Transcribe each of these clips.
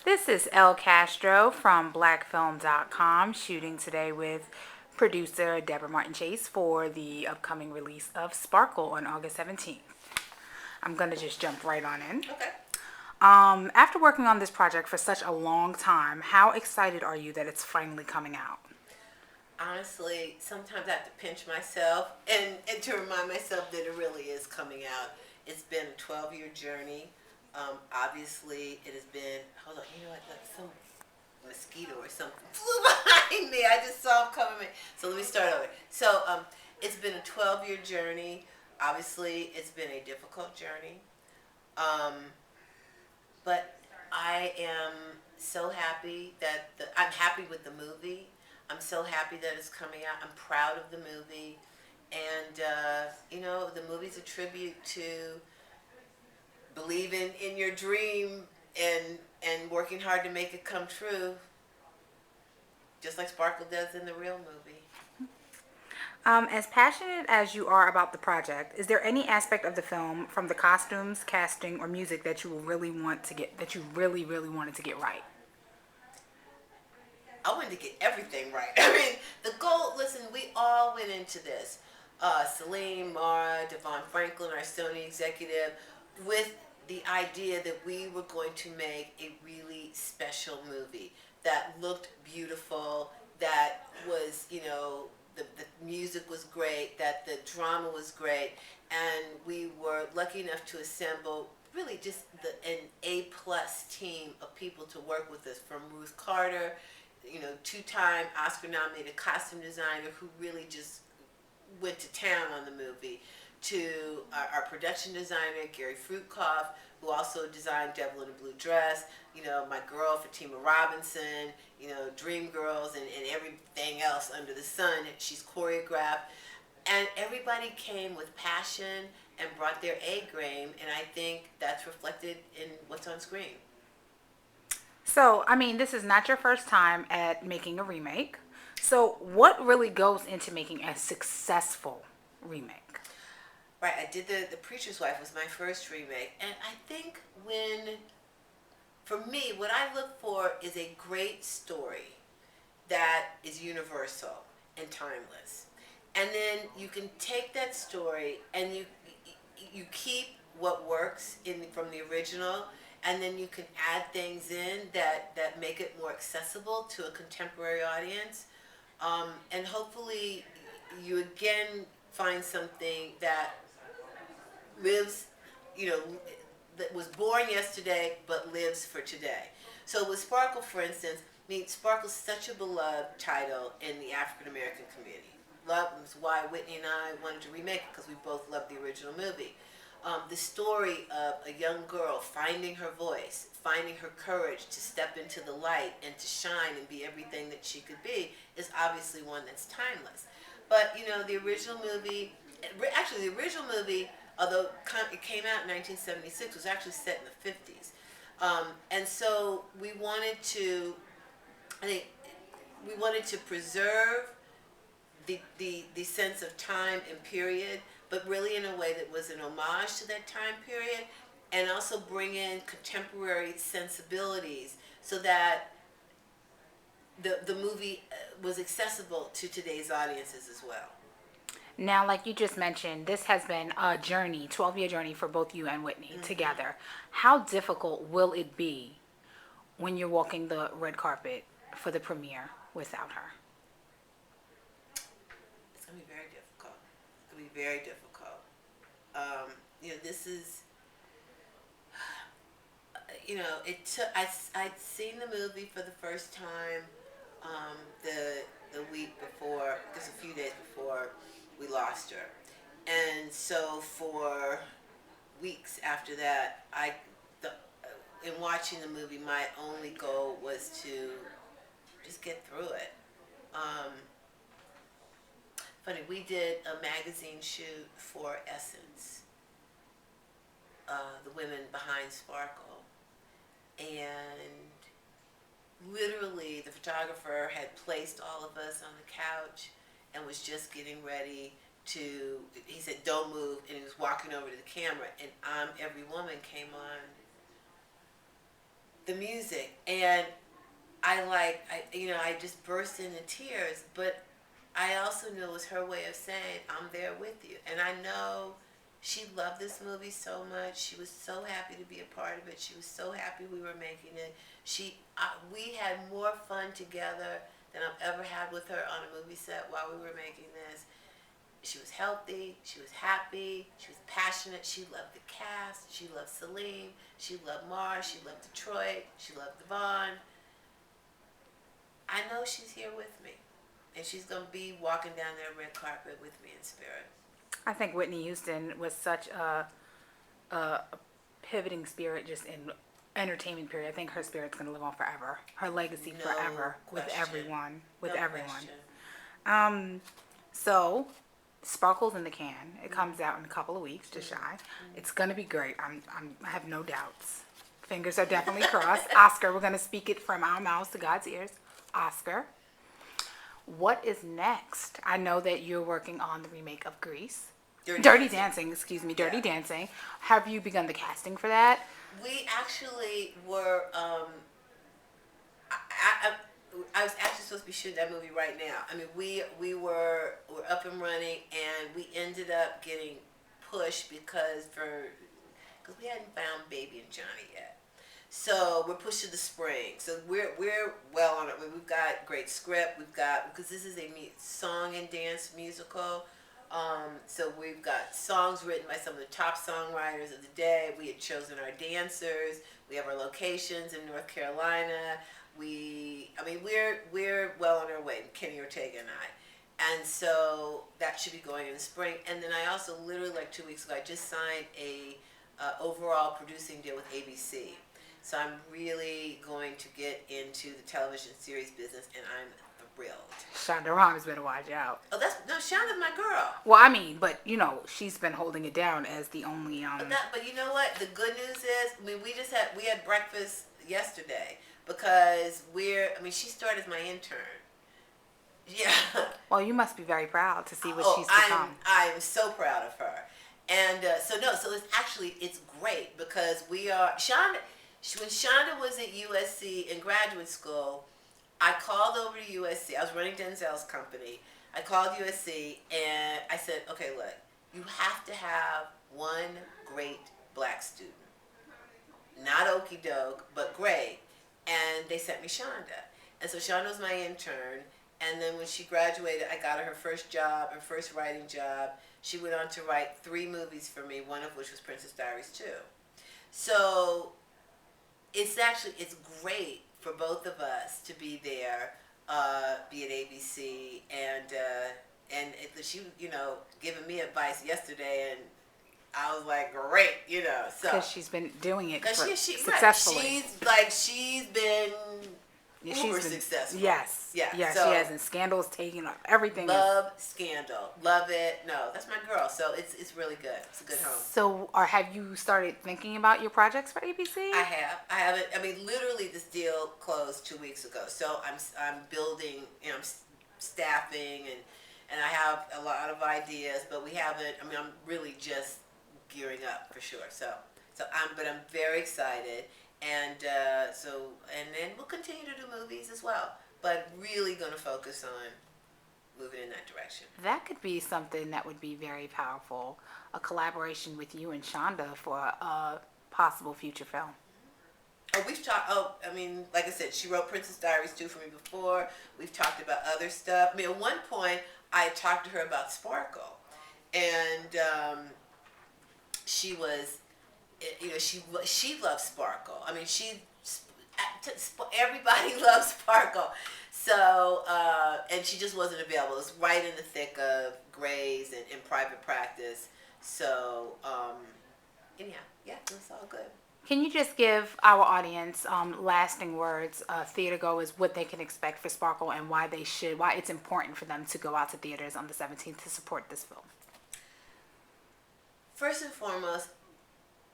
This is Elle Castro from blackfilm.com shooting today with producer Debra Martin Chase for the upcoming release of Sparkle on August 17th. I'm going to just jump right on in. Okay. After working on this project for such a long time, how excited are you that it's finally coming out? Honestly, sometimes I have to pinch myself and to remind myself that it really is coming out. It's been a 12-year journey. Obviously, it has been. Hold on, you know what? Like some mosquito or something flew behind me. I just saw him coming. So let me start over. So it's been a 12-year journey. Obviously, it's been a difficult journey. Um, but I am so happy that I'm happy with the movie. I'm so happy that it's coming out. I'm proud of the movie, and the movie's a tribute to believing in your dream and working hard to make it come true, just like Sparkle does in the real movie. As passionate as you are about the project, is there any aspect of the film, from the costumes, casting, or music, that you really want to get, that you really, really wanted to get right? I wanted to get everything right. I mean, the goal. Listen, we all went into this. Celine, Mara, Devon Franklin, our Sony executive, with the idea that we were going to make a really special movie that looked beautiful, that was, the music was great, that the drama was great, and we were lucky enough to assemble really just an A-plus team of people to work with us, from Ruth Carter, two-time Oscar-nominated costume designer who really just went to town on the movie, to our production designer, Gary Fruitkoff, who also designed Devil in a Blue Dress, my girl, Fatima Robinson, Dream Girls, and everything else under the sun. She's choreographed. And everybody came with passion and brought their A game, and I think that's reflected in what's on screen. So, I mean, this is not your first time at making a remake. So, what really goes into making a successful remake? Right, I did the Preacher's Wife was my first remake, and I think for me, what I look for is a great story that is universal and timeless, and then you can take that story and you keep what works from the original, and then you can add things in that make it more accessible to a contemporary audience, and hopefully you again find something that lives, you know, that was born yesterday but lives for today. So with Sparkle, for instance, I mean, Sparkle's such a beloved title in the African American community. Love is why Whitney and I wanted to remake it, because we both loved the original movie. The story of a young girl finding her voice, finding her courage to step into the light and to shine and be everything that she could be, is obviously one that's timeless. But the original movie, actually the original movie, although it came out in 1976, was actually set in the 50s. And so I think, we wanted to preserve the sense of time and period, but really in a way that was an homage to that time period, and also bring in contemporary sensibilities so that the movie was accessible to today's audiences as well. Now, like you just mentioned, this has been a journey, 12-year journey for both you and Whitney together. How difficult will it be when you're walking the red carpet for the premiere without her? It's gonna be very difficult. It's gonna be very difficult. This is, it took. I'd seen the movie for the first time, the week before, just a few days before we lost her, and so for weeks after that, in watching the movie, my only goal was to just get through it. Um, Funny, we did a magazine shoot for Essence, the women behind Sparkle, and literally the photographer had placed all of us on the couch and was just getting ready to. He said, "Don't move," and he was walking over to the camera, and every woman came on the music, and I just burst into tears, but I also knew it was her way of saying, I'm there with you. And I know she loved this movie so much. She was so happy to be a part of it. She was so happy we were making it. We had more fun together than I've ever had with her on a movie set while we were making this. She was healthy. She was happy. She was passionate. She loved the cast. She loved Celine. She loved Mars. She loved Detroit. She loved Devon. I know she's here with me. And she's going to be walking down that red carpet with me in spirit. I think Whitney Houston was such a pivoting spirit just in entertainment period. I think her spirit's going to live on forever. Her legacy No forever with question. everyone. With No everyone. question. So, Sparkle's in the can. It comes out in a couple of weeks, just shy. It's going to be great. I have no doubts. Fingers are definitely crossed. Oscar, we're going to speak it from our mouths to God's ears. Oscar, what is next? I know that you're working on the remake of Grease. Dirty Dancing, excuse me, Dirty Dancing. Have you begun the casting for that? We actually were, I was actually supposed to be shooting that movie right now. I mean, we're up and running, and we ended up getting pushed because we hadn't found Baby and Johnny yet. So we're pushed to the spring. So we're well on it. We've got great script. Because this is a song and dance musical. So we've got songs written by some of the top songwriters of the day. We had chosen our dancers. We have our locations in North Carolina. We're well on our way, Kenny Ortega and I. And so that should be going in the spring. And then I also literally 2 weeks ago, I just signed a overall producing deal with ABC. So I'm really going to get into the television series business, and I'm thrilled. Shonda Rhimes better watch out. Oh, Shonda's my girl. Well, I mean, but she's been holding it down as the only. But you know what? The good news is, we had breakfast yesterday because she started as my intern. Yeah. Well, you must be very proud to see what she's become. I'm so proud of her, and so it's great because Shonda. When Shonda was at USC in graduate school, I called over to USC. I was running Denzel's company. I called USC and I said, okay, look, you have to have one great black student. Not okie doke, but great. And they sent me Shonda. And so Shonda was my intern. And then when she graduated, I got her first job, her first writing job. She went on to write 3 movies for me, one of which was Princess Diaries 2. So it's great for both of us to be there, be at ABC, and she, giving me advice yesterday, and I was like, great, so. Because she's been doing it successfully. Right. She's been uber successful. Yes. Yeah. Yes, so, she has, and Scandal's taking up everything. Love Scandal. Love it. No, that's my girl. So it's really good. It's a good home. So, have you started thinking about your projects for ABC? I haven't. I mean, literally, this deal closed 2 weeks ago. So I'm building. I'm staffing, and I have a lot of ideas, but we haven't. I mean, I'm really just gearing up for sure. But I'm very excited. And then we'll continue to do movies as well, but really going to focus on moving in that direction. That could be something that would be very powerful, a collaboration with you and Shonda for a possible future film. Oh, we've talked, like I said, she wrote Princess Diaries 2 for me before. We've talked about other stuff. I mean, at one point, I had talked to her about Sparkle, and she was... she loves Sparkle. I mean, everybody loves Sparkle. So, and she just wasn't available. It was right in the thick of Grey's and in private practice. So, anyhow, yeah, it's all good. Can you just give our audience lasting words, theater goers, what they can expect for Sparkle and why it's important for them to go out to theaters on the 17th to support this film? First and foremost,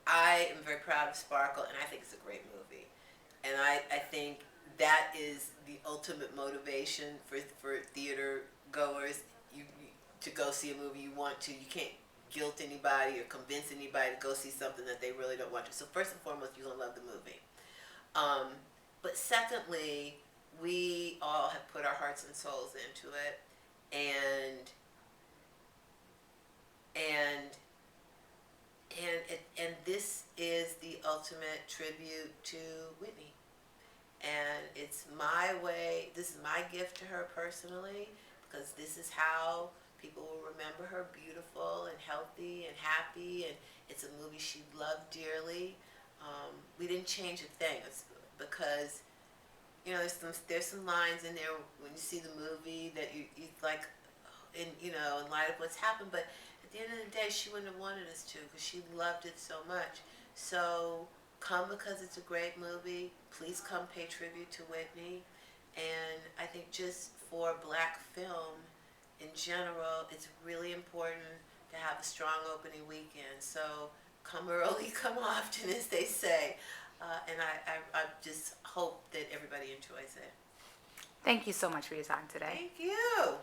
I am very proud of Sparkle, and I think it's a great movie. And I think that is the ultimate motivation for theater goers. You to go see a movie you want to. You can't guilt anybody or convince anybody to go see something that they really don't want to. So first and foremost, you're going to love the movie. But secondly, we all have put our hearts and souls into it, and and this is the ultimate tribute to Whitney. And it's my way, this is my gift to her personally, because this is how people will remember her beautiful and healthy and happy, and it's a movie she loved dearly. We didn't change a thing. It's because, there's some lines in there when you see the movie that you like, in light of what's happened, but at the end of the day, she wouldn't have wanted us to, because she loved it so much. So come because it's a great movie. Please come pay tribute to Whitney. And I think just for black film in general, it's really important to have a strong opening weekend. So come early, come often, as they say. And I just hope that everybody enjoys it. Thank you so much for your time today. Thank you.